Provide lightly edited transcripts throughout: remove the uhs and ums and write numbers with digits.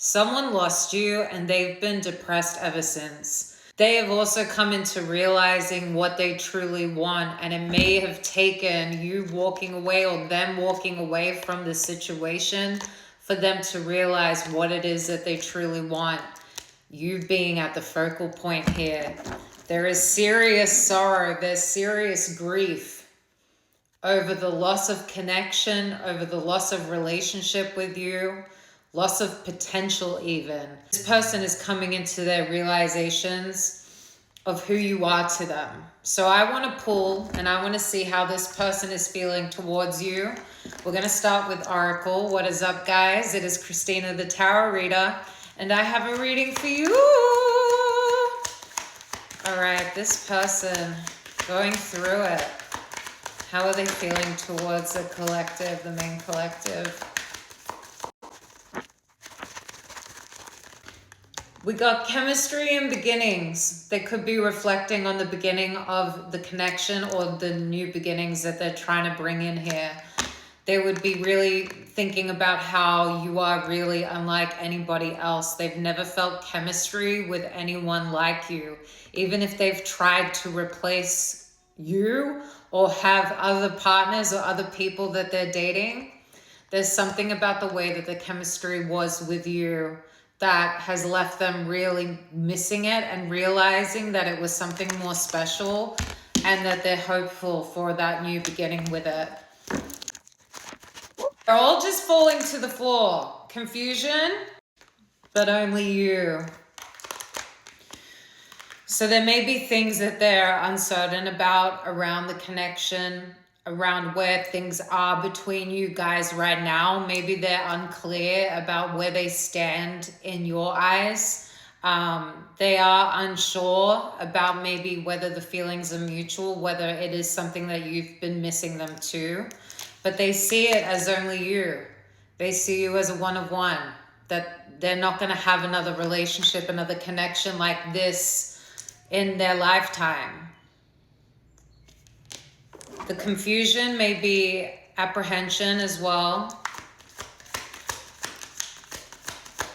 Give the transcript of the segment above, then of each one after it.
Someone lost you and they've been depressed ever since. They have also come into realizing what they truly want, and it may have taken you walking away or them walking away from the situation for them to realize what it is that they truly want. You being at the focal point here. There is serious sorrow, there's serious grief over the loss of connection, over the loss of relationship with you, loss of potential even. This person is coming into their realizations of who you are to them. So I want to pull and I want to see how this person is feeling towards you. We're going to start with Oracle. What is up, guys? It is Christina, the Tarot Reader, and I have a reading for you. All right, this person going through it. How are they feeling towards the collective, the main collective? We got chemistry and beginnings. They could be reflecting on the beginning of the connection or the new beginnings that they're trying to bring in here. They would be really thinking about how you are really unlike anybody else. They've never felt chemistry with anyone like you. Even if they've tried to replace you or have other partners or other people that they're dating, there's something about the way that the chemistry was with you that has left them really missing it and realizing that it was something more special and that they're hopeful for that new beginning with it. They're all just falling to the floor. Confusion, but only you. So there may be things that they're uncertain about around the connection, around where things are between you guys right now. Maybe they're unclear about where they stand in your eyes. They are unsure about maybe whether the feelings are mutual, whether it is something that you've been missing them too. But they see it as only you. They see you as a one of one, that they're not going to have another relationship, another connection like this in their lifetime. The confusion may be apprehension as well.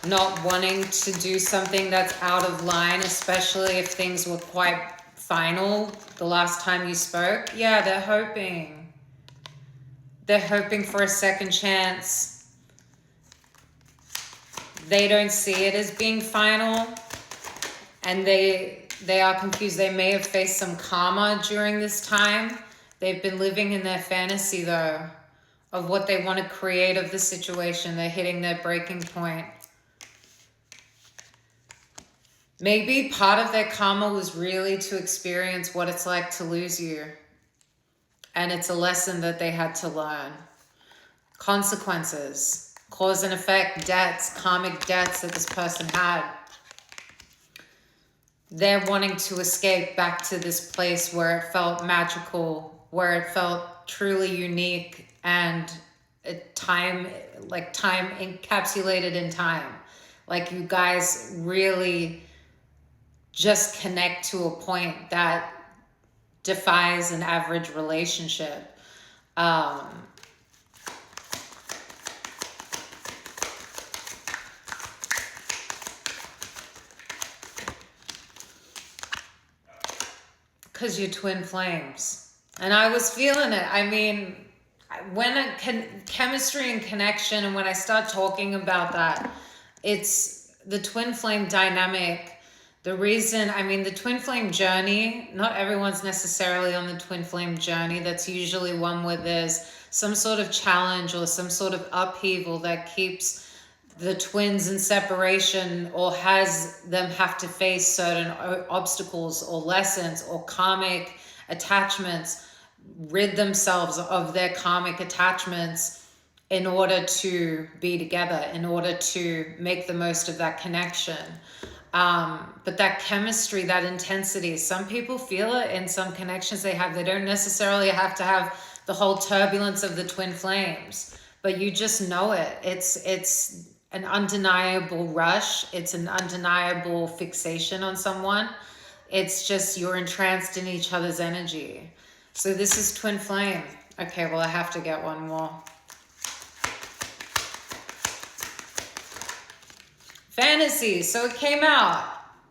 Not wanting to do something that's out of line, especially if things were quite final the last time you spoke. Yeah, they're hoping. They're hoping for a second chance. They don't see it as being final, and they are confused. They may have faced some karma during this time. They've been living in their fantasy, though, of what they want to create of the situation. They're hitting their breaking point. Maybe part of their karma was really to experience what it's like to lose you. And it's a lesson that they had to learn. Consequences, cause and effect, debts, karmic debts that this person had. They're wanting to escape back to this place where it felt magical, where it felt truly unique and time encapsulated in time. Like you guys really just connect to a point that defies an average relationship. Because you're twin flames. And I was feeling it. I mean, when chemistry and connection, and when I start talking about that, it's the twin flame dynamic. The reason, I mean, the twin flame journey, not everyone's necessarily on the twin flame journey. That's usually one where there's some sort of challenge or some sort of upheaval that keeps the twins in separation or has them have to face certain obstacles or lessons or karmic attachments, rid themselves of their karmic attachments in order to be together, in order to make the most of that connection. But that chemistry, that intensity, some people feel it in some connections they have. They don't necessarily have to have the whole turbulence of the twin flames, but you just know it. It's an undeniable rush. It's an undeniable fixation on someone. It's just you're entranced in each other's energy. So this is twin flame. Okay, well, I have to get one more. Fantasy. So it came out.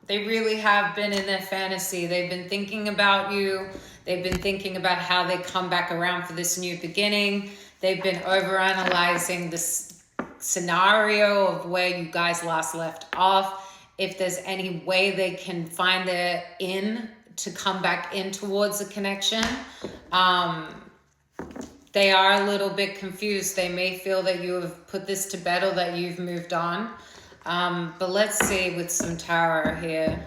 They really have been in their fantasy. They've been thinking about you. They've been thinking about how they come back around for this new beginning. They've been overanalyzing this scenario of where you guys last left off. If there's any way they can find their in to come back in towards a connection. They are a little bit confused. They may feel that you have put this to bed or that you've moved on. But let's see with some tarot here,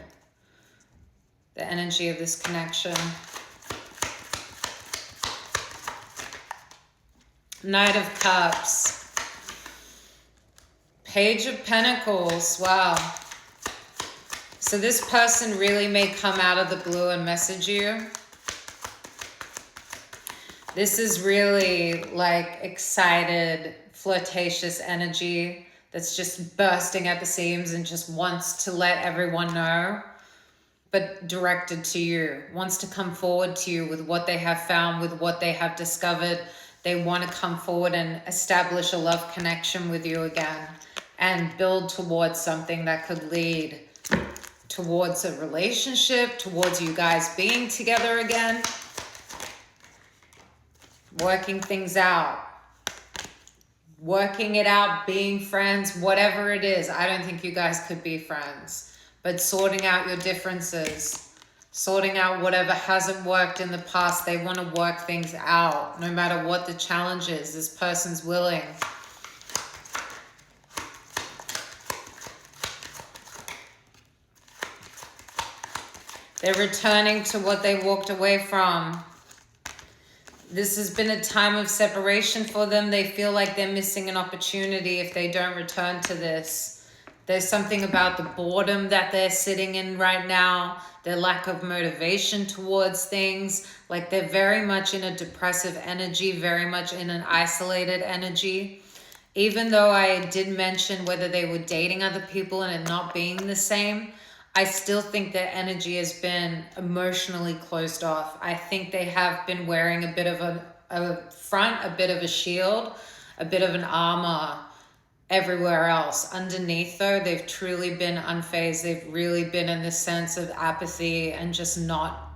the energy of this connection. Knight of Cups. Page of Pentacles. Wow. So this person really may come out of the blue and message you. This is really like excited, flirtatious energy that's just bursting at the seams and just wants to let everyone know, but directed to you, wants to come forward to you with what they have found, with what they have discovered. They want to come forward and establish a love connection with you again and build towards something that could lead towards a relationship, towards you guys being together again, working things out. Working it out, being friends, whatever it is. I don't think you guys could be friends. But sorting out your differences. Sorting out whatever hasn't worked in the past. They want to work things out. No matter what the challenge is, this person's willing. They're returning to what they walked away from. This has been a time of separation for them. They feel like they're missing an opportunity if they don't return to this. There's something about the boredom that they're sitting in right now, their lack of motivation towards things. Like they're very much in a depressive energy, very much in an isolated energy. Even though I did mention whether they were dating other people and it not being the same, I still think their energy has been emotionally closed off. I think they have been wearing a bit of a front, a bit of a shield, a bit of an armor everywhere else. Underneath though, they've truly been unfazed. They've really been in this sense of apathy and just not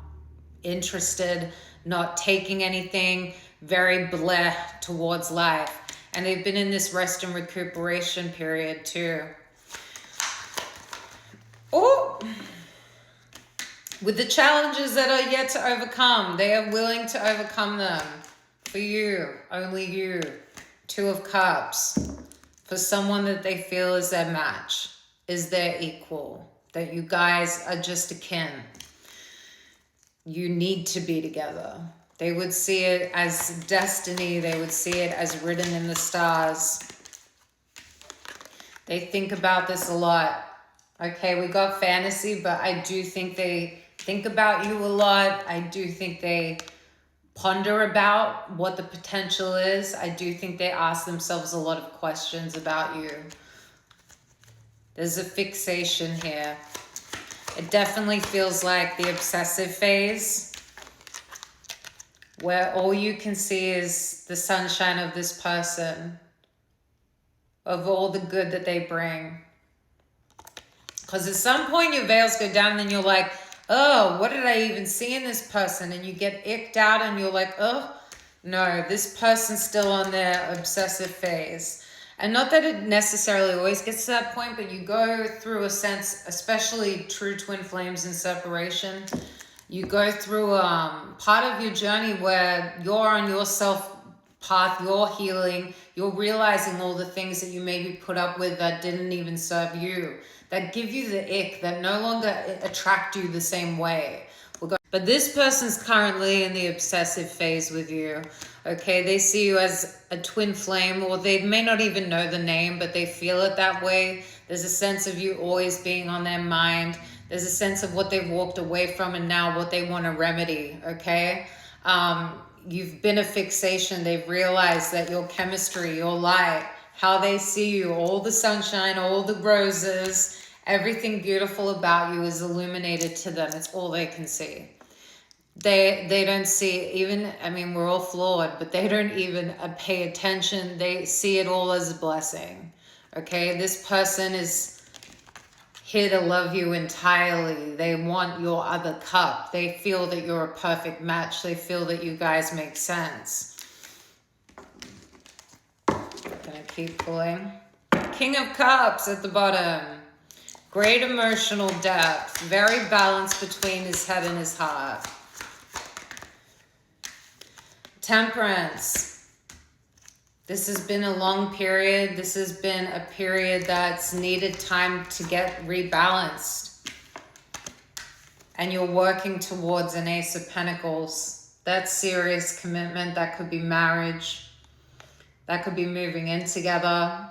interested, not taking anything, very bleh towards life. And they've been in this rest and recuperation period too. Oh, with the challenges that are yet to overcome, they are willing to overcome them. For you, only you. Two of Cups. For someone that they feel is their match, is their equal. That you guys are just akin. You need to be together. They would see it as destiny. They would see it as written in the stars. They think about this a lot. Okay, we got fantasy, but I do think they think about you a lot. I do think they ponder about what the potential is. I do think they ask themselves a lot of questions about you. There's a fixation here. It definitely feels like the obsessive phase, where all you can see is the sunshine of this person, of all the good that they bring. Because at some point your veils go down and then you're like, oh, what did I even see in this person? And you get icked out and you're like, oh, no, this person's still on their obsessive phase. And not that it necessarily always gets to that point, but you go through a sense, especially true twin flames in separation, you go through part of your journey where you're on your self path, you're healing, you're realizing all the things that you maybe put up with that didn't even serve you, that give you the ick, that no longer attract you the same way. But this person's currently in the obsessive phase with you. Okay, they see you as a twin flame, or they may not even know the name, but they feel it that way. There's a sense of you always being on their mind. There's a sense of what they've walked away from and now what they want to remedy, okay? You've been a fixation. They've realized that your chemistry, your light, how they see you, all the sunshine, all the roses, everything beautiful about you is illuminated to them. It's all they can see. They don't see even, I mean, we're all flawed, but they don't even pay attention. They see it all as a blessing. Okay, this person is here to love you entirely. They want your other cup. They feel that you're a perfect match. They feel that you guys make sense. I'm gonna keep pulling. King of Cups at the bottom. Great emotional depth. Very balanced between his head and his heart. Temperance. This has been a long period. This has been a period that's needed time to get rebalanced. And you're working towards an Ace of Pentacles. That's serious commitment. That could be marriage. That could be moving in together.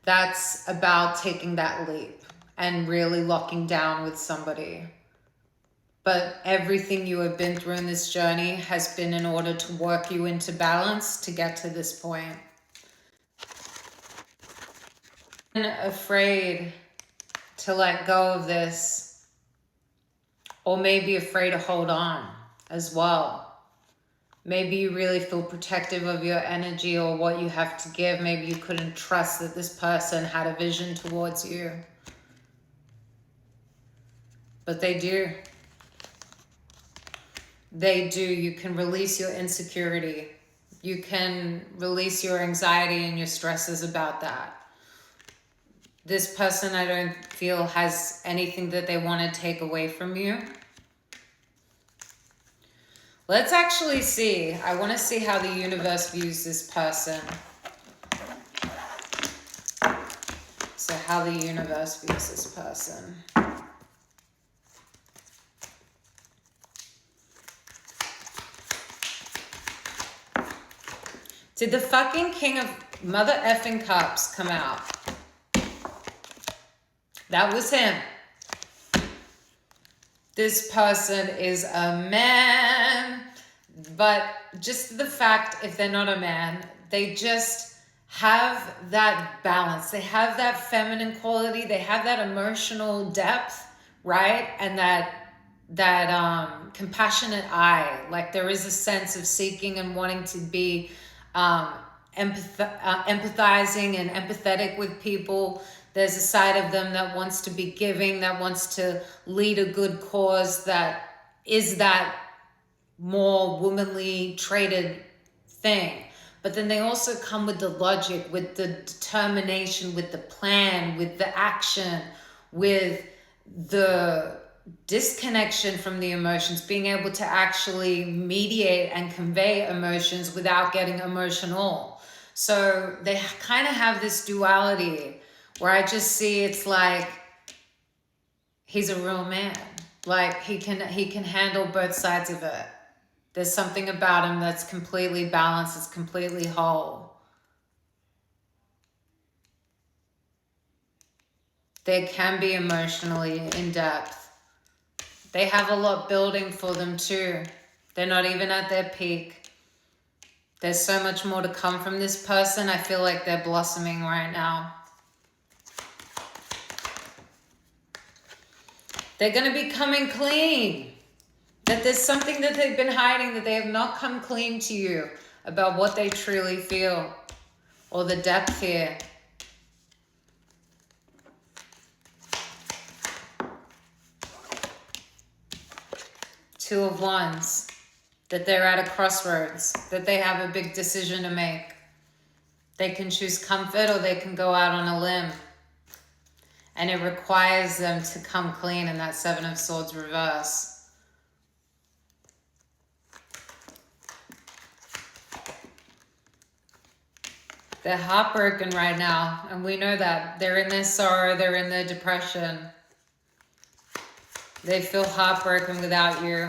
That's about taking that leap and really locking down with somebody. But everything you have been through in this journey has been in order to work you into balance to get to this point. I'm afraid to let go of this, or maybe afraid to hold on as well. Maybe you really feel protective of your energy or what you have to give. Maybe you couldn't trust that this person had a vision towards you. But they do. They do. You can release your insecurity. You can release your anxiety and your stresses about that. This person, I don't feel, has anything that they want to take away from you. Let's actually see. I want to see how the universe views this person. So how the universe views this person. Did the fucking King of Mother effing Cups come out? That was him. This person is a man, but just the fact, if they're not a man, they just have that balance. They have that feminine quality. They have that emotional depth, right? And that compassionate eye. Like there is a sense of seeking and wanting to be empathizing and empathetic with people. There's a side of them that wants to be giving, that wants to lead a good cause, that is that more womanly traded thing. But then they also come with the logic, with the determination, with the plan, with the action, with the disconnection from the emotions, being able to actually mediate and convey emotions without getting emotional. So they kind of have this duality where I just see it's like he's a real man. Like he can handle both sides of it. There's something about him that's completely balanced, it's completely whole. They can be emotionally in depth. They have a lot building for them too. They're not even at their peak. There's so much more to come from this person. I feel like they're blossoming right now. They're going to be coming clean. That there's something that they've been hiding, that they have not come clean to you about what they truly feel or the depth here. Two of Wands, that they're at a crossroads, that they have a big decision to make. They can choose comfort or they can go out on a limb. And it requires them to come clean in that Seven of Swords reverse. They're heartbroken right now, and we know that. They're in their sorrow, they're in their depression. They feel heartbroken without you.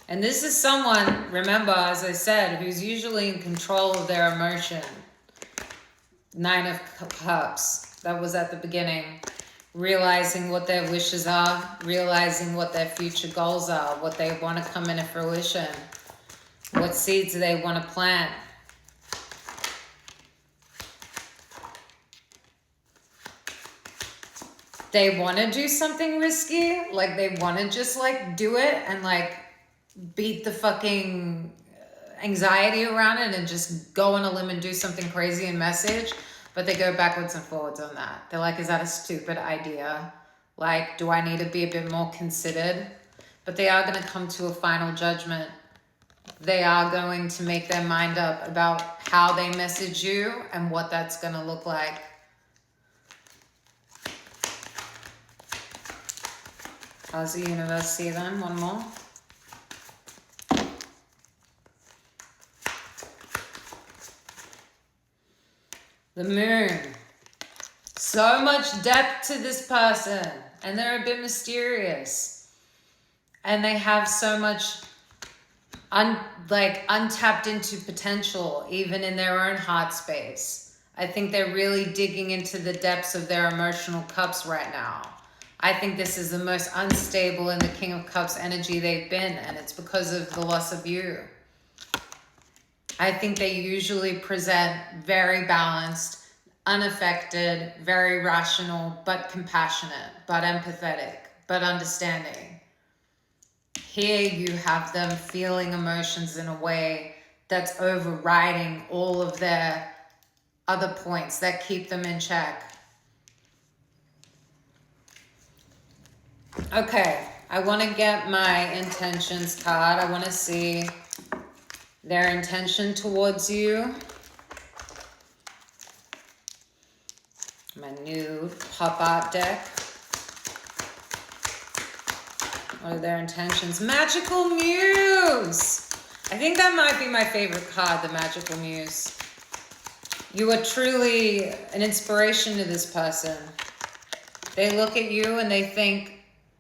And this is someone, remember, as I said, who's usually in control of their emotion. Nine of Cups, that was at the beginning. Realizing what their wishes are, realizing what their future goals are, what they want to come into fruition. What seeds they want to plant. They want to do something risky. Like they want to just like do it and like beat the fucking anxiety around it and just go on a limb and do something crazy and message. But they go backwards and forwards on that. They're like, is that a stupid idea? Like, do I need to be a bit more considered? But they are going to come to a final judgment. They are going to make their mind up about how they message you and what that's going to look like. How's the universe see them? One more. The moon. So much depth to this person. And they're a bit mysterious. And they have so much untapped into potential, even in their own heart space. I think they're really digging into the depths of their emotional cups right now. I think this is the most unstable in the King of Cups energy they've been, and it's because of the loss of you. I think they usually present very balanced, unaffected, very rational, but compassionate, but empathetic, but understanding. Here you have them feeling emotions in a way that's overriding all of their other points that keep them in check. Okay, I want to get my intentions card. I want to see their intention towards you. My new pop art deck. What are their intentions? Magical Muse! I think that might be my favorite card, the Magical Muse. You are truly an inspiration to this person. They look at you and they think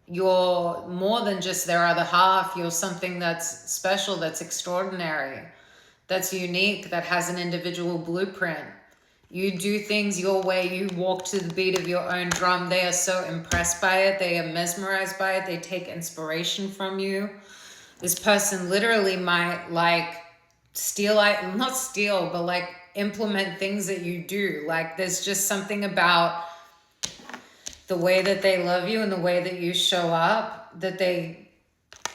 you're more than just their other half. You're something that's special, that's extraordinary, that's unique, that has an individual blueprint. You do things your way. You walk to the beat of your own drum. They are so impressed by it. They are mesmerized by it. They take inspiration from you. This person literally might not steal, but like implement things that you do. Like there's just something about the way that they love you and the way that you show up that they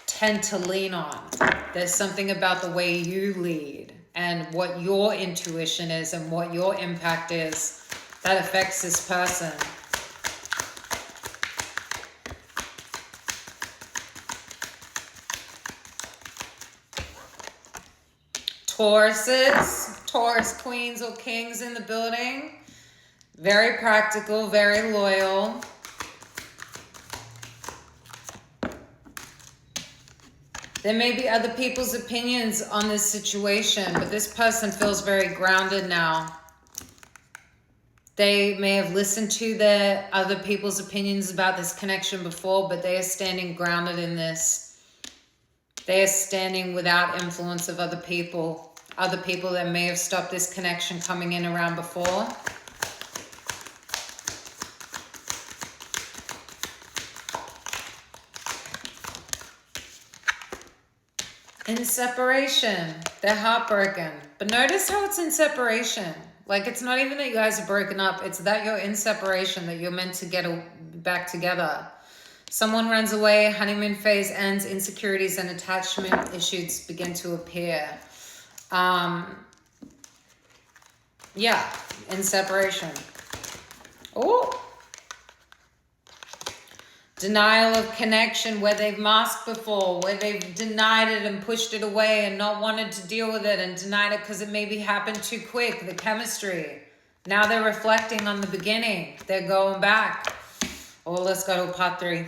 tend to lean on. There's something about the way you lead and what your intuition is and what your impact is that affects this person. Tauruses, Taurus queens or kings in the building. Very practical, very loyal. There may be other people's opinions on this situation, but this person feels very grounded now. They may have listened to the other people's opinions about this connection before, but they are standing grounded in this. They are standing without influence of other people that may have stopped this connection coming in around before. In separation, they're heartbroken. But notice how it's in separation. Like it's not even that you guys are broken up. It's that you're in separation, that you're meant to get back together. Someone runs away, honeymoon phase ends, insecurities and attachment issues begin to appear. Yeah, in separation. Oh. Denial of connection, where they've masked before, where they've denied it and pushed it away and not wanted to deal with it and denied it because it maybe happened too quick, the chemistry. Now they're reflecting on the beginning. They're going back. Oh, let's go to part 3.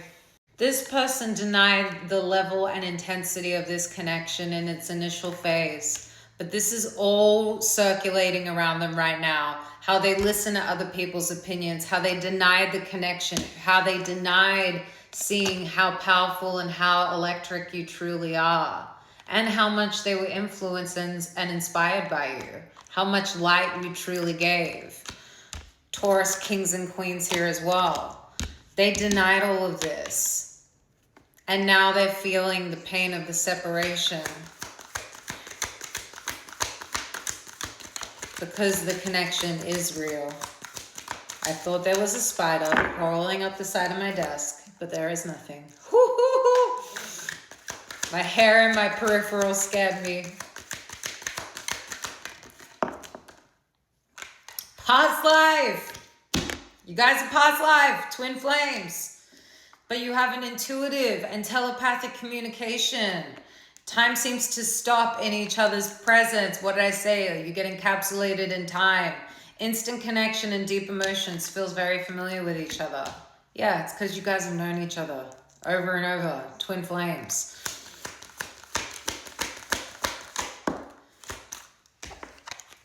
This person denied the level and intensity of this connection in its initial phase. But this is all circulating around them right now. How they listen to other people's opinions, how they denied the connection, how they denied seeing how powerful and how electric you truly are, and how much they were influenced and inspired by you, how much light you truly gave. Taurus kings and queens here as well. They denied all of this. And now they're feeling the pain of the separation. Because the connection is real. I thought there was a spider crawling up the side of my desk, but there is nothing. My hair in my peripheral scared me. Past life. You guys are past life, twin flames. But you have an intuitive and telepathic communication. Time seems to stop in each other's presence. What did I say? You get encapsulated in time. Instant connection and deep emotions. Feels very familiar with each other. Yeah, it's because you guys have known each other over and over. Twin flames.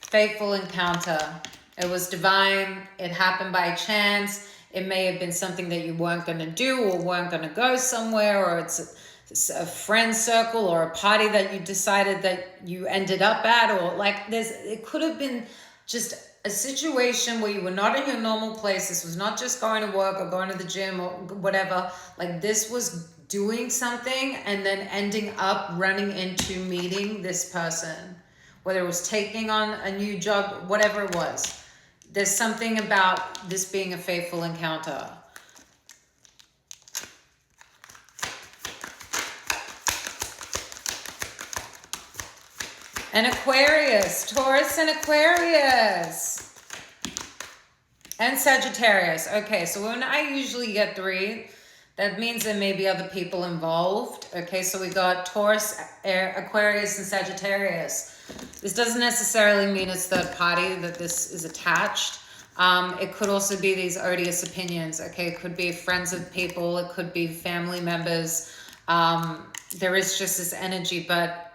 Fateful encounter. It was divine. It happened by chance. It may have been something that you weren't going to do or weren't going to go somewhere, or it's a friend circle or a party that you decided that you ended up at, or like it could have been just a situation where you were not in your normal place. This was not just going to work or going to the gym or whatever. Like this was doing something and then ending up running into meeting this person, whether it was taking on a new job, whatever it was. There's something about this being a fateful encounter. And Aquarius, Taurus and Aquarius. And Sagittarius. Okay, so when I usually get 3, that means there may be other people involved. Okay, so we got Taurus, Aquarius, and Sagittarius. This doesn't necessarily mean it's third party that this is attached. It could also be these odious opinions. Okay, it could be friends of people. It could be family members. There is just this energy, but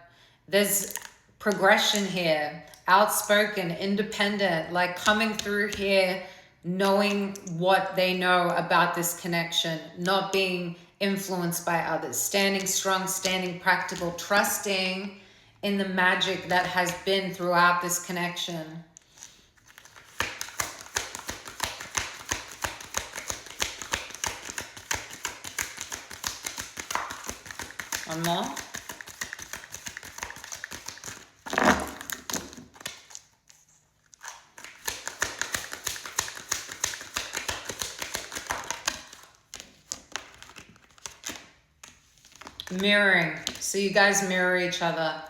there's progression here. Outspoken, independent, like coming through here, knowing what they know about this connection, not being influenced by others, standing strong, standing practical, trusting in the magic that has been throughout this connection. One more. Mirroring. So you guys mirror each other.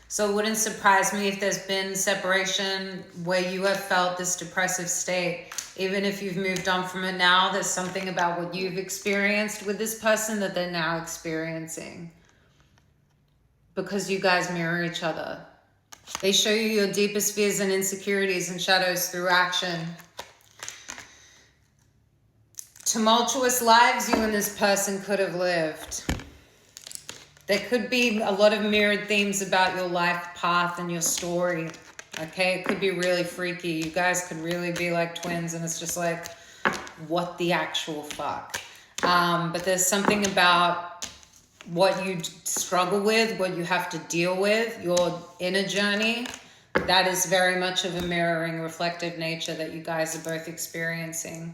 So it wouldn't surprise me if there's been separation where you have felt this depressive state. Even if you've moved on from it now, there's something about what you've experienced with this person that they're now experiencing. Because you guys mirror each other. They show you your deepest fears and insecurities and shadows through action. Tumultuous lives you and this person could have lived. There could be a lot of mirrored themes about your life path and your story. Okay, it could be really freaky. You guys could really be like twins and it's just like, what the actual fuck? But there's something about what you struggle with, what you have to deal with, your inner journey. That is very much of a mirroring, reflective nature that you guys are both experiencing.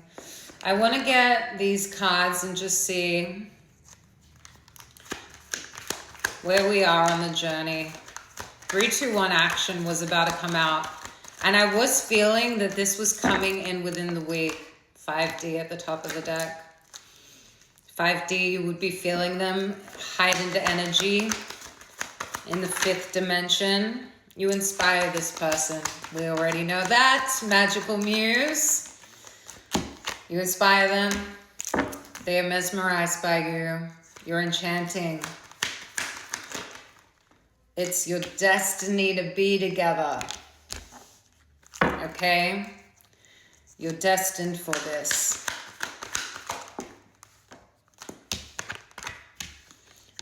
I want to get these cards and just see where we are on the journey. 3, 2, 1 action was about to come out. And I was feeling that this was coming in within the week. 5D at the top of the deck. 5D, you would be feeling them. Heightened energy in the 5th dimension. You inspire this person. We already know that. Magical Muse. You inspire them. They are mesmerized by you. You're enchanting. It's your destiny to be together. Okay? You're destined for this.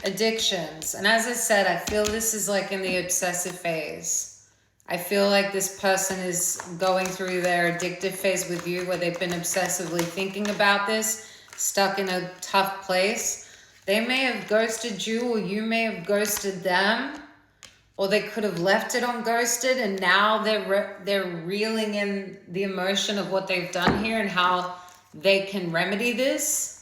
Addictions. And as I said, I feel this is like in the obsessive phase. I feel like this person is going through their addictive phase with you where they've been obsessively thinking about this, stuck in a tough place. They may have ghosted you or you may have ghosted them, or they could have left it on ghosted and now they're reeling in the emotion of what they've done here and how they can remedy this.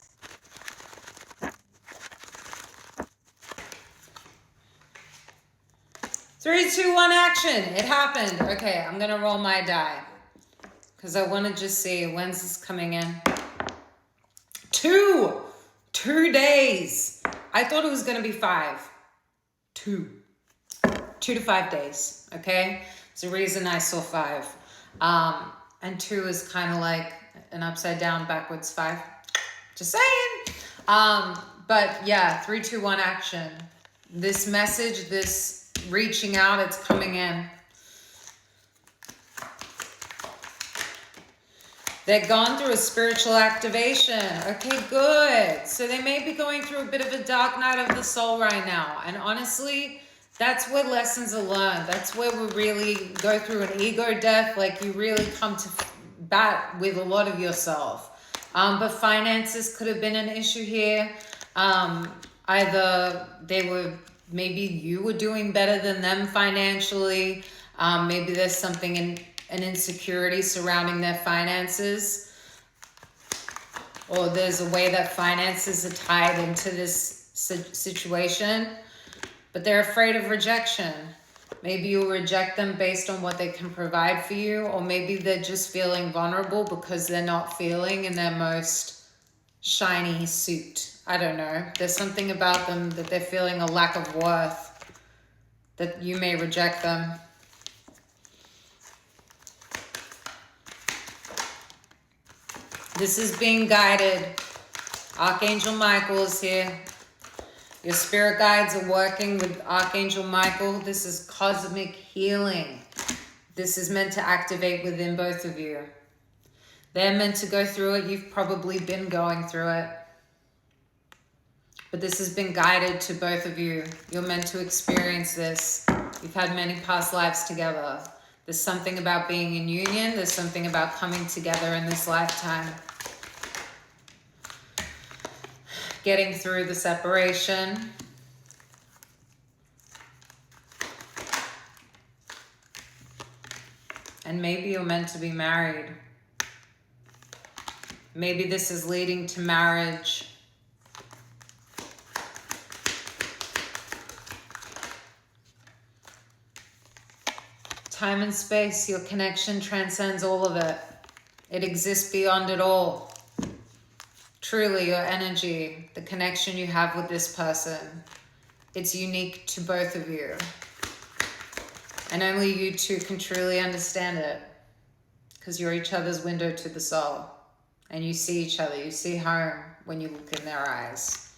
3, 2, 1, action. It happened. Okay, I'm going to roll my die. Because I want to just see when's this coming in. 2 days. I thought it was going to be 5. 2 to 5 days. Okay? It's the reason I saw 5. And 2 is kind of like an upside down backwards 5. Just saying. But yeah, 3, 2, 1 action. This message, this reaching out, it's coming in. They're gone through a spiritual activation. Okay, good. So they may be going through a bit of a dark night of the soul right now. And honestly, that's where lessons are learned. That's where we really go through an ego death. Like you really come to bat with a lot of yourself. But finances could have been an issue here. Either maybe you were doing better than them financially. Maybe there's something an insecurity surrounding their finances, or there's a way that finances are tied into this situation, but they're afraid of rejection. Maybe you'll reject them based on what they can provide for you, or maybe they're just feeling vulnerable because they're not feeling in their most shiny suit. I don't know. There's something about them that they're feeling a lack of worth, that you may reject them. This is being guided. Archangel Michael is here. Your spirit guides are working with Archangel Michael. This is cosmic healing. This is meant to activate within both of you. They're meant to go through it. You've probably been going through it. But this has been guided to both of you. You're meant to experience this. You've had many past lives together. There's something about being in union. There's something about coming together in this lifetime. Getting through the separation. And maybe you're meant to be married. Maybe this is leading to marriage. Time and space, your connection transcends all of it. It exists beyond it all. Truly, your energy, the connection you have with this person, it's unique to both of you. And only you two can truly understand it, because you're each other's window to the soul. And you see each other, you see home when you look in their eyes.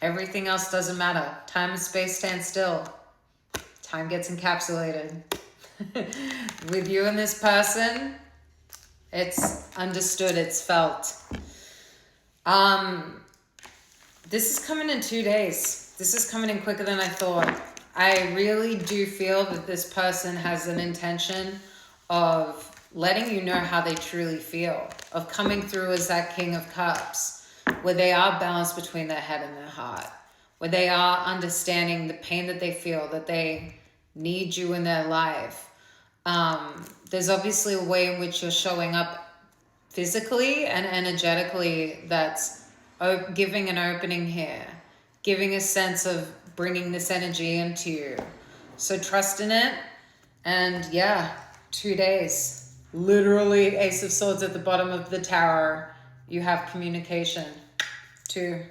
Everything else doesn't matter. Time and space stand still. Time gets encapsulated. With you and this person, it's understood, it's felt. This is coming in 2 days. This is coming in quicker than I thought. I really do feel that this person has an intention of letting you know how they truly feel, of coming through as that King of Cups, where they are balanced between their head and their heart, where they are understanding the pain that they feel, that they need you in their life. There's obviously a way in which you're showing up physically and energetically that's giving an opening here, giving a sense of bringing this energy into you. So trust in it. And yeah, 2 days. Literally Ace of Swords at the bottom of the tower. You have communication. 2.